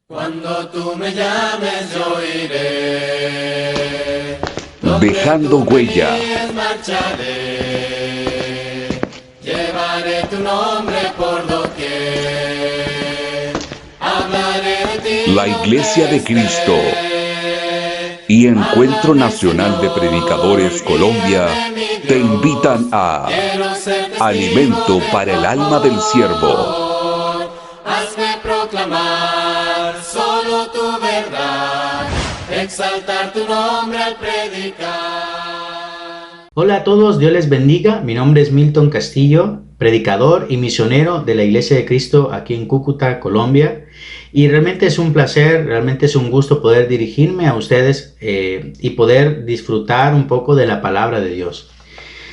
Cuando tú me llames yo iré, Dejando huella. marcharé, llevaré tu nombre por doquier, hablaré de ti. La Iglesia de Cristo y Encuentro Nacional de Predicadores Colombia te invitan a Alimento para el Alma del Siervo. Hazme proclamar solo tu verdad, exaltar tu nombre al predicar. Hola a todos, Dios les bendiga. Mi nombre es Milton Castillo, predicador y misionero de la Iglesia de Cristo aquí en Cúcuta, Colombia. Y realmente es un placer, realmente es un gusto poder dirigirme a ustedes y poder disfrutar un poco de la palabra de Dios.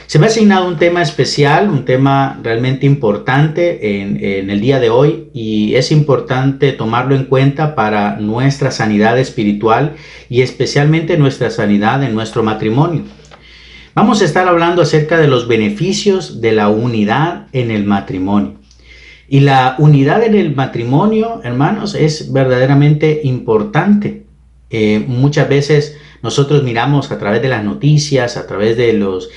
Se me ha asignado un tema especial, un tema realmente importante en el día de hoy, y es importante tomarlo en cuenta para nuestra sanidad espiritual y especialmente nuestra sanidad en nuestro matrimonio. Vamos a estar hablando acerca de los beneficios de la unidad en el matrimonio. Y la unidad en el matrimonio, hermanos, es verdaderamente importante. Muchas veces nosotros miramos a través de las noticias, a través de los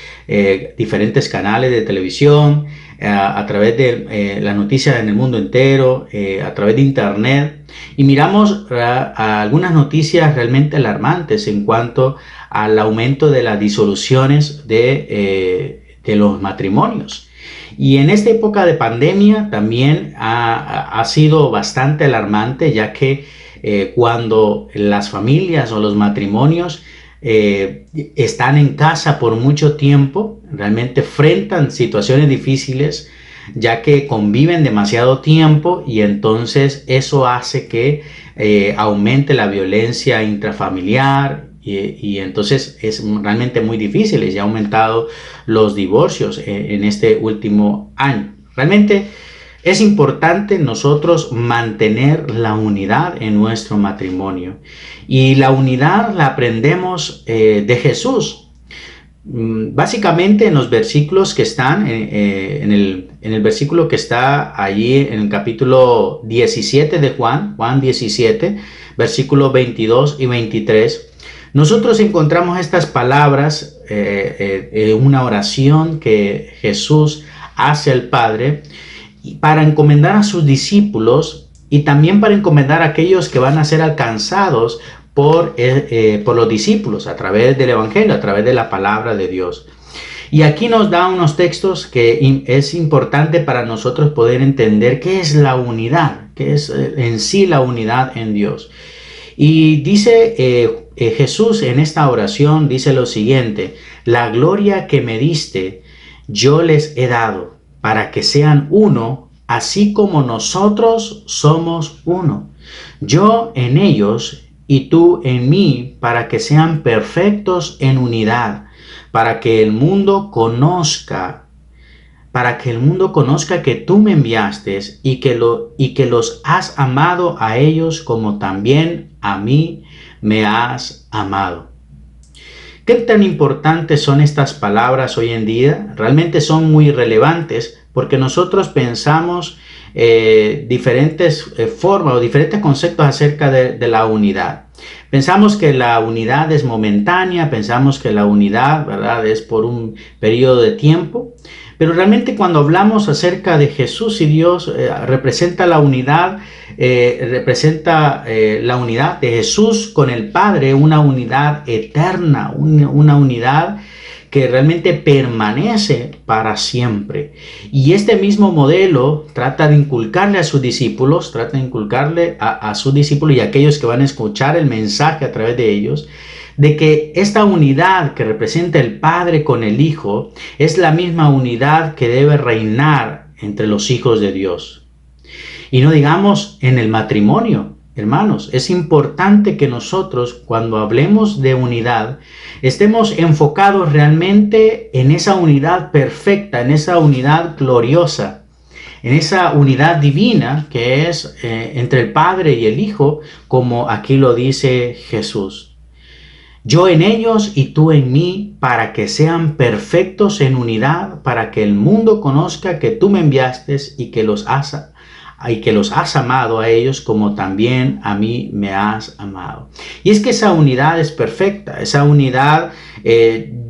diferentes canales de televisión, a través de las noticias en el mundo entero, a través de internet, y miramos a algunas noticias realmente alarmantes en cuanto al aumento de las disoluciones de los matrimonios. Y en esta época de pandemia también ha sido bastante alarmante, ya que cuando las familias o los matrimonios están en casa por mucho tiempo, realmente enfrentan situaciones difíciles, ya que conviven demasiado tiempo, y entonces eso hace que aumente la violencia intrafamiliar, y entonces es realmente muy difícil. Y ha aumentado los divorcios en este último año. Realmente es importante nosotros mantener la unidad en nuestro matrimonio. Y la unidad la aprendemos de Jesús. Básicamente en los versículos que están, en el versículo que está allí en el capítulo 17 de Juan 17, versículos 22 y 23, nosotros encontramos estas palabras, una oración que Jesús hace al Padre para encomendar a sus discípulos, y también para encomendar a aquellos que van a ser alcanzados por los discípulos a través del Evangelio, a través de la palabra de Dios. Y aquí nos da unos textos que es importante para nosotros poder entender qué es la unidad, qué es en sí la unidad en Dios. Y dice Jesús en esta oración, dice lo siguiente: la gloria que me diste yo les he dado, para que sean uno, así como nosotros somos uno. Yo en ellos y tú en mí, para que sean perfectos en unidad, para que el mundo conozca que tú me enviaste y que los has amado a ellos como también a mí me has amado. ¿Qué tan importantes son estas palabras hoy en día? Realmente son muy relevantes, porque nosotros pensamos diferentes formas o diferentes conceptos acerca de la unidad. Pensamos que la unidad es momentánea, pensamos que la unidad, ¿verdad?, es por un periodo de tiempo. Pero realmente cuando hablamos acerca de Jesús y Dios, representa la unidad de Jesús con el Padre, una unidad eterna, una unidad que realmente permanece para siempre. Y este mismo modelo trata de inculcarle a sus discípulos, a sus discípulos y a aquellos que van a escuchar el mensaje a través de ellos, de que esta unidad que representa el Padre con el Hijo es la misma unidad que debe reinar entre los hijos de Dios. Y no digamos en el matrimonio. Hermanos, es importante que nosotros, cuando hablemos de unidad, estemos enfocados realmente en esa unidad perfecta, en esa unidad gloriosa, en esa unidad divina que es entre el Padre y el Hijo, como aquí lo dice Jesús. Yo en ellos y tú en mí, para que sean perfectos en unidad, para que el mundo conozca que tú me enviaste y que los has y que los has amado a ellos como también a mí me has amado. Y es que esa unidad es perfecta, esa unidad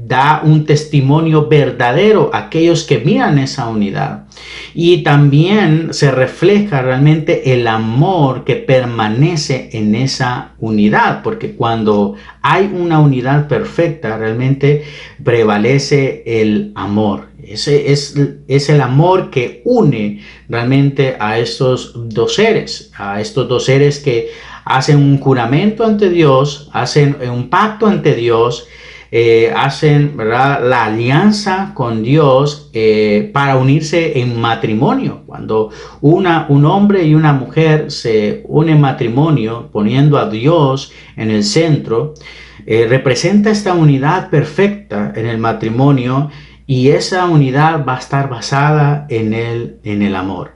da un testimonio verdadero a aquellos que miran esa unidad. Y también se refleja realmente el amor que permanece en esa unidad, porque cuando hay una unidad perfecta, realmente prevalece el amor. Ese es el amor que une realmente a estos dos seres que hacen un juramento ante Dios, hacen un pacto ante Dios, hacen, ¿verdad?, la alianza con Dios para unirse en matrimonio. Cuando un hombre y una mujer se unen en matrimonio poniendo a Dios en el centro, representa esta unidad perfecta en el matrimonio, y esa unidad va a estar basada en el amor.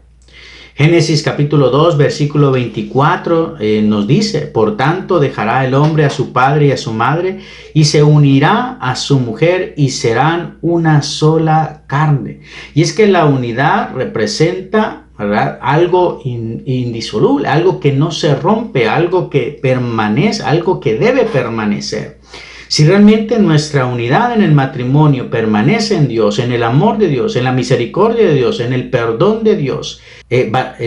Génesis capítulo 2, versículo 24 nos dice: por tanto dejará el hombre a su padre y a su madre y se unirá a su mujer y serán una sola carne. Y es que la unidad representa, ¿verdad?, algo indisoluble, algo que no se rompe, algo que permanece, algo que debe permanecer. Si realmente nuestra unidad en el matrimonio permanece en Dios, en el amor de Dios, en la misericordia de Dios, en el perdón de Dios,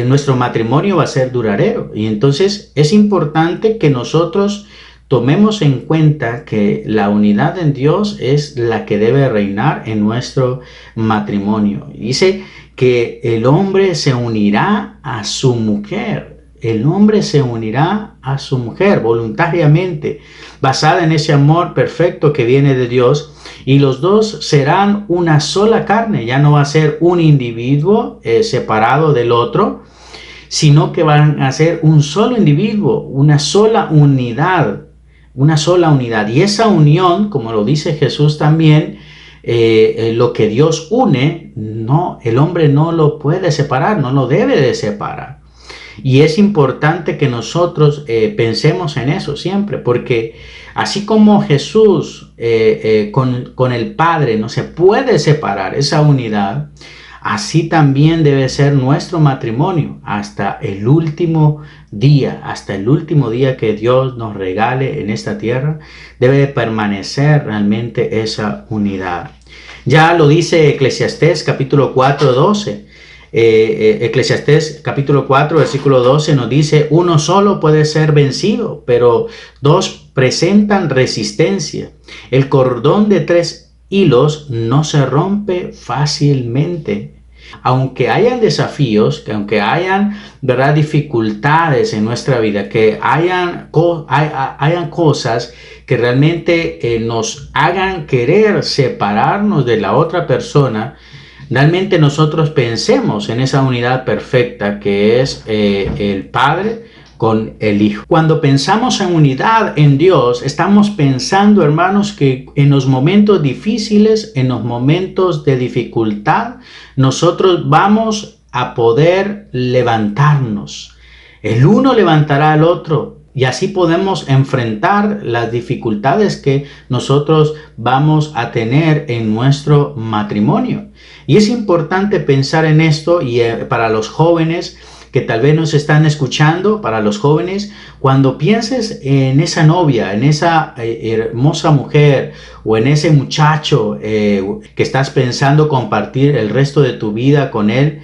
nuestro matrimonio va a ser duradero. Y entonces es importante que nosotros tomemos en cuenta que la unidad en Dios es la que debe reinar en nuestro matrimonio. Dice que el hombre se unirá a su mujer. El hombre se unirá a su mujer voluntariamente, basada en ese amor perfecto que viene de Dios, y los dos serán una sola carne. Ya no va a ser un individuo separado del otro, sino que van a ser un solo individuo, una sola unidad. Y esa unión, como lo dice Jesús también, lo que Dios une, no, el hombre no lo puede separar, no lo debe de separar. Y es importante que nosotros pensemos en eso siempre, porque así como Jesús con el Padre no se puede separar esa unidad, así también debe ser nuestro matrimonio hasta el último día que Dios nos regale en esta tierra. Debe permanecer realmente esa unidad. Ya lo dice Eclesiastés capítulo 4, 12. Eclesiastés capítulo 4 versículo 12 nos dice: uno solo puede ser vencido, pero dos presentan resistencia. El cordón de 3 hilos no se rompe fácilmente. Aunque hayan desafíos, que aunque hayan, ¿verdad?, dificultades en nuestra vida, que hayan cosas que realmente nos hagan querer separarnos de la otra persona, realmente nosotros pensemos en esa unidad perfecta que es el Padre con el Hijo. Cuando pensamos en unidad en Dios, estamos pensando, hermanos, que en los momentos difíciles, en los momentos de dificultad, nosotros vamos a poder levantarnos. El uno levantará al otro. Y así podemos enfrentar las dificultades que nosotros vamos a tener en nuestro matrimonio. Y es importante pensar en esto, y para los jóvenes que tal vez nos están escuchando, para los jóvenes, cuando pienses en esa novia, en esa hermosa mujer o en ese muchacho que estás pensando compartir el resto de tu vida con él,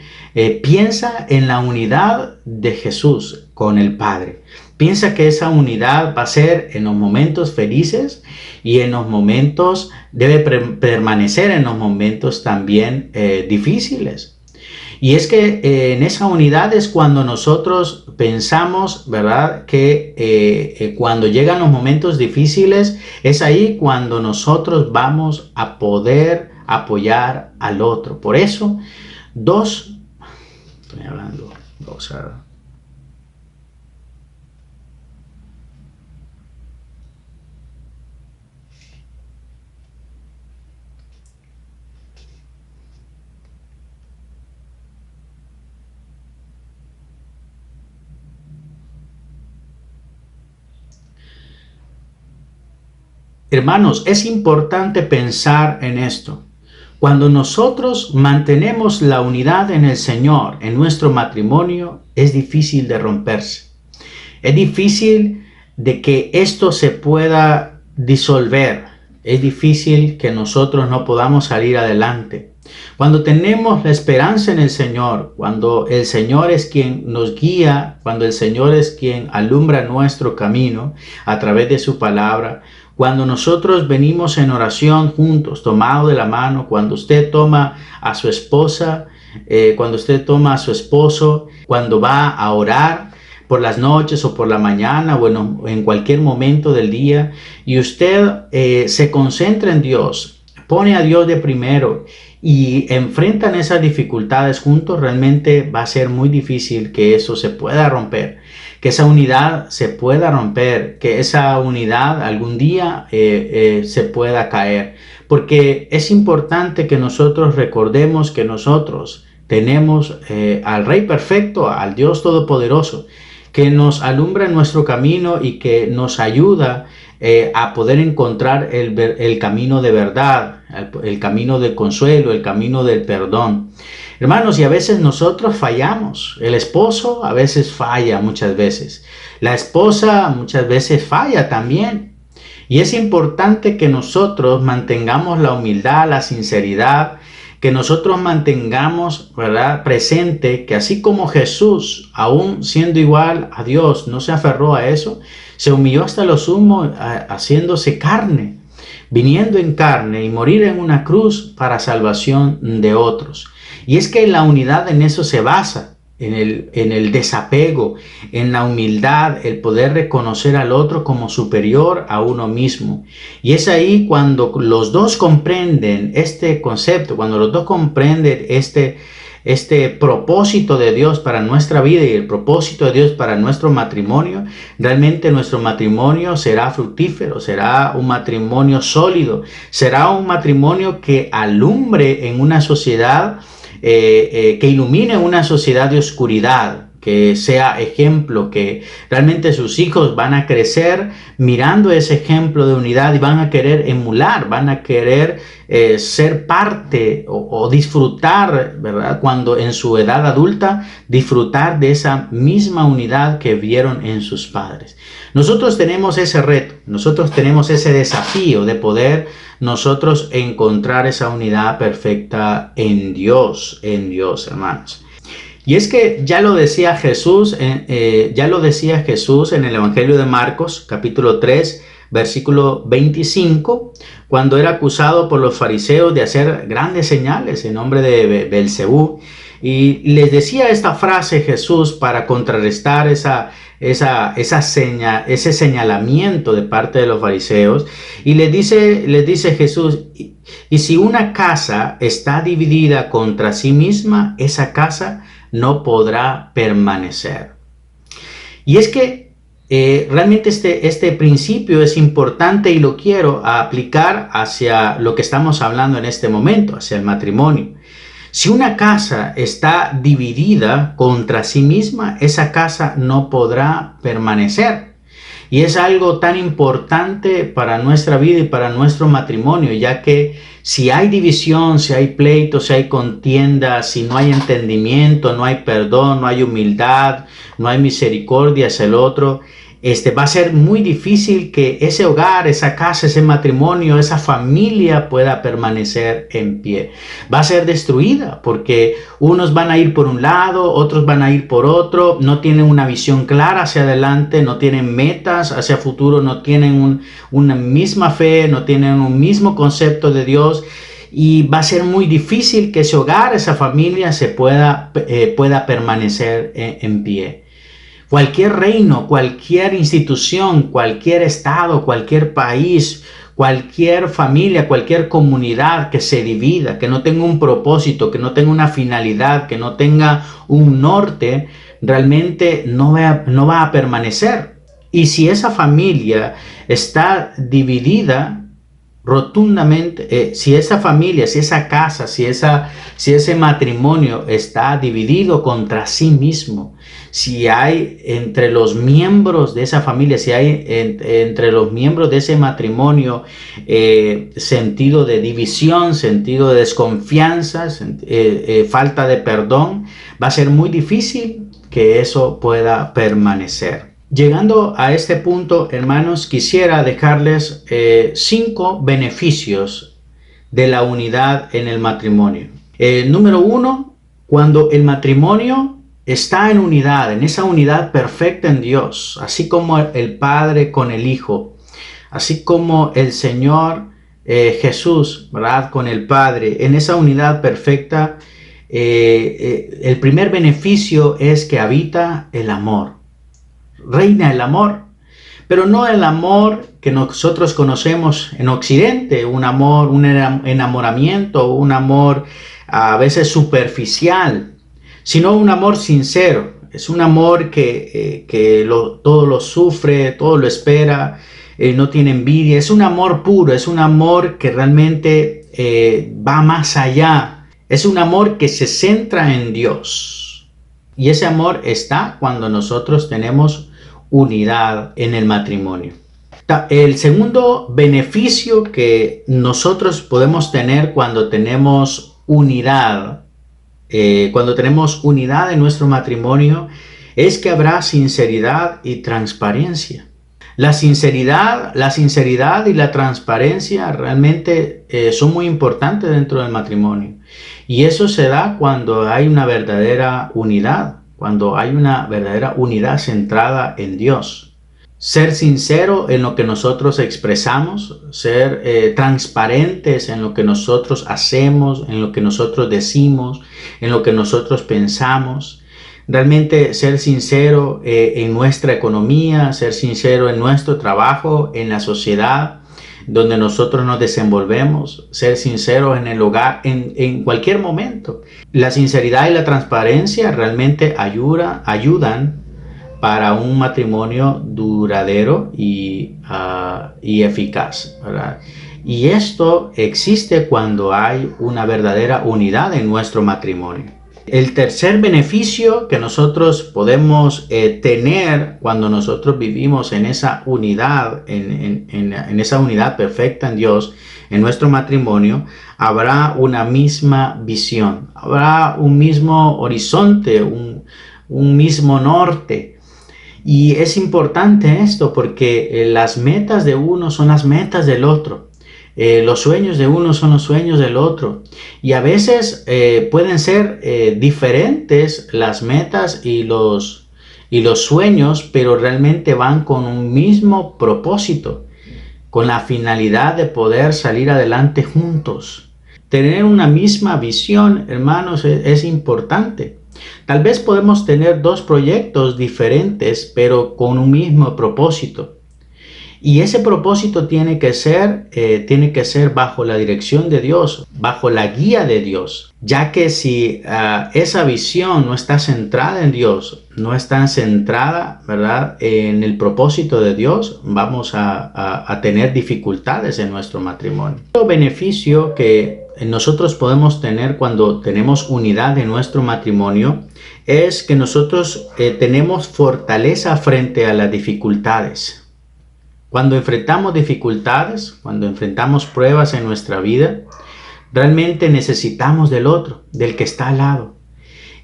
piensa en la unidad de Jesús con el Padre. Piensa que esa unidad va a ser en los momentos felices y en los momentos, debe permanecer en los momentos también difíciles. Y es que en esa unidad es cuando nosotros pensamos, ¿verdad?, que cuando llegan los momentos difíciles, es ahí cuando nosotros vamos a poder apoyar al otro. Por eso, hermanos, es importante pensar en esto, Cuando nosotros mantenemos la unidad en el Señor, en nuestro matrimonio, es difícil de romperse. Es difícil de que esto se pueda disolver. Es difícil que nosotros no podamos salir adelante. Cuando tenemos la esperanza en el Señor, cuando el Señor es quien nos guía, cuando el Señor es quien alumbra nuestro camino a través de su palabra, cuando nosotros venimos en oración juntos, tomados de la mano, cuando usted toma a su esposa, cuando usted toma a su esposo, cuando va a orar por las noches o por la mañana, bueno, en cualquier momento del día, y usted se concentra en Dios, pone a Dios de primero y enfrentan esas dificultades juntos, realmente va a ser muy difícil que eso se pueda romper, que esa unidad se pueda romper, que esa unidad algún día se pueda caer. Porque es importante que nosotros recordemos que nosotros tenemos al Rey Perfecto, al Dios Todopoderoso, que nos alumbra en nuestro camino y que nos ayuda a poder encontrar el camino de verdad, el camino del consuelo, el camino del perdón. Hermanos, y a veces nosotros fallamos. El esposo a veces falla muchas veces. La esposa muchas veces falla también. Y es importante que nosotros mantengamos la humildad, la sinceridad, que nosotros mantengamos, ¿verdad?, presente que así como Jesús, aún siendo igual a Dios, no se aferró a eso, se humilló hasta lo sumo, haciéndose carne, viniendo en carne y morir en una cruz para salvación de otros. Y es que la unidad en eso se basa, en el desapego, en la humildad, el poder reconocer al otro como superior a uno mismo. Y es ahí cuando los dos comprenden este concepto, cuando los dos comprenden este propósito de Dios para nuestra vida y el propósito de Dios para nuestro matrimonio, realmente nuestro matrimonio será fructífero, será un matrimonio sólido, será un matrimonio que alumbre en una sociedad, que ilumine una sociedad de oscuridad, que sea ejemplo, que realmente sus hijos van a crecer mirando ese ejemplo de unidad y van a querer emular, van a querer ser parte o disfrutar, ¿verdad?, cuando en su edad adulta, disfrutar de esa misma unidad que vieron en sus padres. Nosotros tenemos ese reto, nosotros tenemos ese desafío de poder nosotros encontrar esa unidad perfecta en Dios, hermanos. Y es que ya lo decía Jesús en el Evangelio de Marcos, capítulo 3, versículo 25, cuando era acusado por los fariseos de hacer grandes señales en nombre de Belcebú. Y les decía esta frase Jesús para contrarrestar ese señalamiento de parte de los fariseos. Y les dice Jesús, y si una casa está dividida contra sí misma, esa casa no podrá permanecer. Y es que realmente este principio es importante y lo quiero aplicar hacia lo que estamos hablando en este momento, hacia el matrimonio. Si una casa está dividida contra sí misma, esa casa no podrá permanecer. Y es algo tan importante para nuestra vida y para nuestro matrimonio, ya que si hay división, si hay pleito, si hay contienda, si no hay entendimiento, no hay perdón, no hay humildad, no hay misericordia hacia el otro, va a ser muy difícil que ese hogar, esa casa, ese matrimonio, esa familia pueda permanecer en pie. Va a ser destruida porque unos van a ir por un lado, otros van a ir por otro, no tienen una visión clara hacia adelante, no tienen metas hacia futuro, no tienen una misma fe, no tienen un mismo concepto de Dios. Y va a ser muy difícil que ese hogar, esa familia se pueda permanecer en pie. Cualquier reino, cualquier institución, cualquier estado, cualquier país, cualquier familia, cualquier comunidad que se divida, que no tenga un propósito, que no tenga una finalidad, que no tenga un norte, realmente no va a permanecer. Y si esa familia está dividida, rotundamente, si esa familia, si esa casa, si ese matrimonio está dividido contra sí mismo, si hay entre los miembros de esa familia, si hay entre los miembros de ese matrimonio sentido de división, sentido de desconfianza, falta de perdón, va a ser muy difícil que eso pueda permanecer. Llegando a este punto, hermanos, quisiera dejarles 5 beneficios de la unidad en el matrimonio. Número 1, cuando el matrimonio está en unidad, en esa unidad perfecta en Dios, así como el Padre con el Hijo, así como el Señor Jesús, ¿verdad?, con el Padre, en esa unidad perfecta, el primer beneficio es que habita el amor. Reina el amor, pero no el amor que nosotros conocemos en Occidente, un amor, un enamoramiento, un amor a veces superficial, sino un amor sincero. Es un amor que todo lo sufre, todo lo espera, no tiene envidia. Es un amor puro, es un amor que realmente va más allá. Es un amor que se centra en Dios. Y ese amor está cuando nosotros tenemos unidad en el matrimonio. El segundo beneficio que nosotros podemos tener cuando tenemos unidad, en nuestro matrimonio, es que habrá sinceridad y transparencia. La sinceridad y la transparencia realmente son muy importantes dentro del matrimonio. Y eso se da cuando hay una verdadera unidad. Cuando hay una verdadera unidad centrada en Dios. Ser sincero en lo que nosotros expresamos, ser transparentes en lo que nosotros hacemos, en lo que nosotros decimos, en lo que nosotros pensamos. Realmente ser sincero en nuestra economía, ser sincero en nuestro trabajo, en la sociedad donde nosotros nos desenvolvemos, ser sinceros en el hogar, en cualquier momento. La sinceridad y la transparencia realmente ayudan para un matrimonio duradero y eficaz, ¿verdad? Y esto existe cuando hay una verdadera unidad en nuestro matrimonio. El tercer beneficio que nosotros podemos tener cuando nosotros vivimos en esa unidad, en esa unidad perfecta en Dios, en nuestro matrimonio, habrá una misma visión, habrá un mismo horizonte, un mismo norte. Y es importante esto porque las metas de uno son las metas del otro. Los sueños de uno son los sueños del otro. Y a veces pueden ser diferentes las metas y los sueños, pero realmente van con un mismo propósito, con la finalidad de poder salir adelante juntos. Tener una misma visión, hermanos, es importante. Tal vez podemos tener 2 proyectos diferentes, pero con un mismo propósito. Y ese propósito tiene que ser bajo la dirección de Dios, bajo la guía de Dios, ya que si esa visión no está centrada en Dios, no está centrada, ¿verdad?, en el propósito de Dios, vamos a tener dificultades en nuestro matrimonio. El beneficio que nosotros podemos tener cuando tenemos unidad en nuestro matrimonio es que nosotros tenemos fortaleza frente a las dificultades. Cuando enfrentamos dificultades, cuando enfrentamos pruebas en nuestra vida, realmente necesitamos del otro, del que está al lado.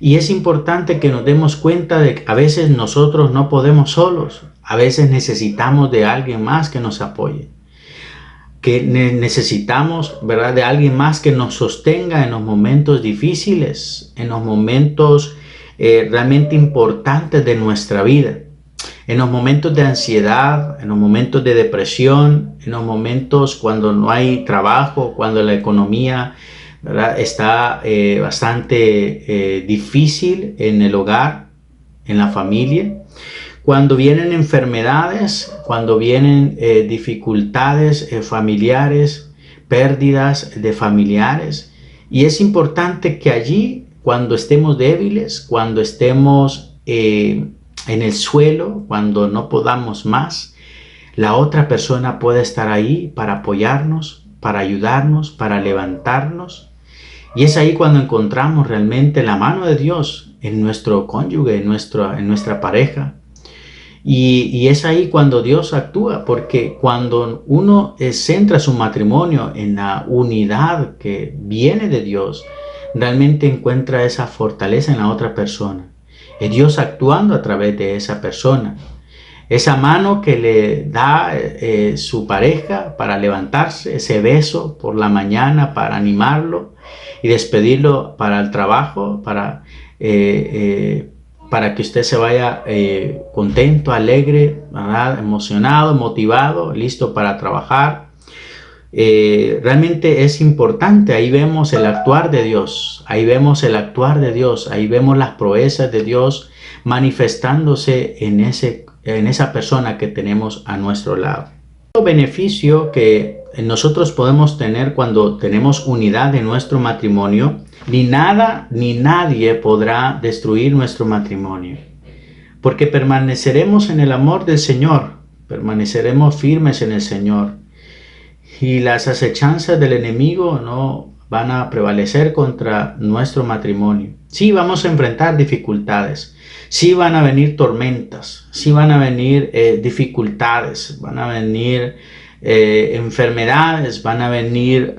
Y es importante que nos demos cuenta de que a veces nosotros no podemos solos, a veces necesitamos de alguien más que nos apoye, que necesitamos, ¿verdad?, de alguien más que nos sostenga en los momentos difíciles, en los momentos realmente importantes de nuestra vida. En los momentos de ansiedad, en los momentos de depresión, en los momentos cuando no hay trabajo, cuando la economía, ¿verdad?, está bastante difícil en el hogar, en la familia. Cuando vienen enfermedades, cuando vienen dificultades familiares, pérdidas de familiares. Y es importante que allí, cuando estemos débiles, cuando estemos en el suelo, cuando no podamos más, la otra persona puede estar ahí para apoyarnos, para ayudarnos, para levantarnos. Y es ahí cuando encontramos realmente la mano de Dios en nuestro cónyuge, en nuestra pareja. Y es ahí cuando Dios actúa, porque cuando uno centra su matrimonio en la unidad que viene de Dios, realmente encuentra esa fortaleza en la otra persona. Es Dios actuando a través de esa persona. Esa mano que le da su pareja para levantarse, ese beso por la mañana para animarlo y despedirlo para el trabajo, para que usted se vaya contento, alegre, ¿verdad? Emocionado, motivado, listo para trabajar. Realmente es importante. Ahí vemos el actuar de Dios, ahí vemos el actuar de Dios, ahí vemos las proezas de Dios manifestándose en esa persona que tenemos a nuestro lado. El beneficio que nosotros podemos tener cuando tenemos unidad en nuestro matrimonio, ni nada ni nadie podrá destruir nuestro matrimonio, porque permaneceremos en el amor del Señor, permaneceremos firmes en el Señor, y las acechanzas del enemigo no van a prevalecer contra nuestro matrimonio. Sí, vamos a enfrentar dificultades, sí van a venir tormentas, sí van a venir dificultades, van a venir enfermedades, van a venir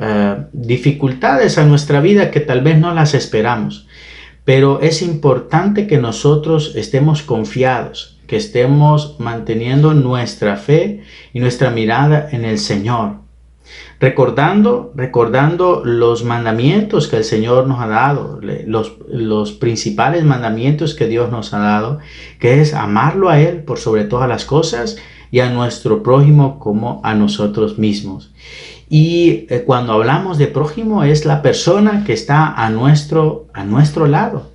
dificultades a nuestra vida que tal vez no las esperamos. Pero es importante que nosotros estemos confiados, que estemos manteniendo nuestra fe y nuestra mirada en el Señor. Recordando los mandamientos que el Señor nos ha dado, los principales mandamientos que Dios nos ha dado, que es amarlo a Él por sobre todas las cosas y a nuestro prójimo como a nosotros mismos. Y cuando hablamos de prójimo es la persona que está a nuestro lado.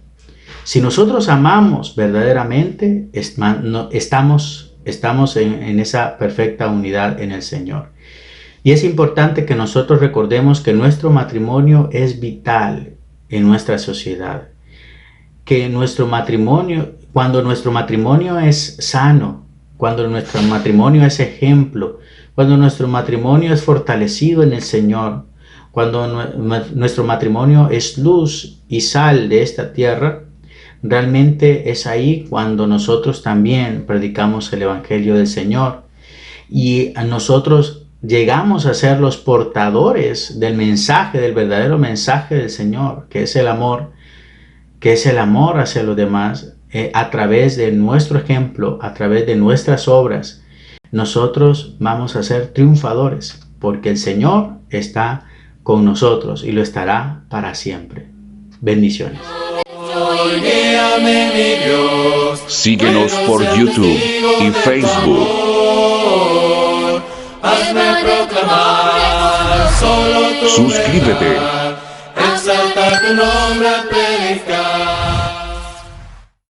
Si nosotros amamos verdaderamente, estamos en esa perfecta unidad en el Señor. Y es importante que nosotros recordemos que nuestro matrimonio es vital en nuestra sociedad. Que cuando nuestro matrimonio es sano, cuando nuestro matrimonio es ejemplo, cuando nuestro matrimonio es fortalecido en el Señor, cuando nuestro matrimonio es luz y sal de esta tierra, realmente es ahí cuando nosotros también predicamos el Evangelio del Señor. Y a nosotros llegamos a ser los portadores del mensaje, del verdadero mensaje del Señor, que es el amor hacia los demás, a través de nuestro ejemplo, a través de nuestras obras. Nosotros vamos a ser triunfadores, porque el Señor está con nosotros y lo estará para siempre. Bendiciones. Síguenos por YouTube y Facebook. Hazme proclamar solo tu Suscríbete. verdad, exaltar tu nombre al predicar.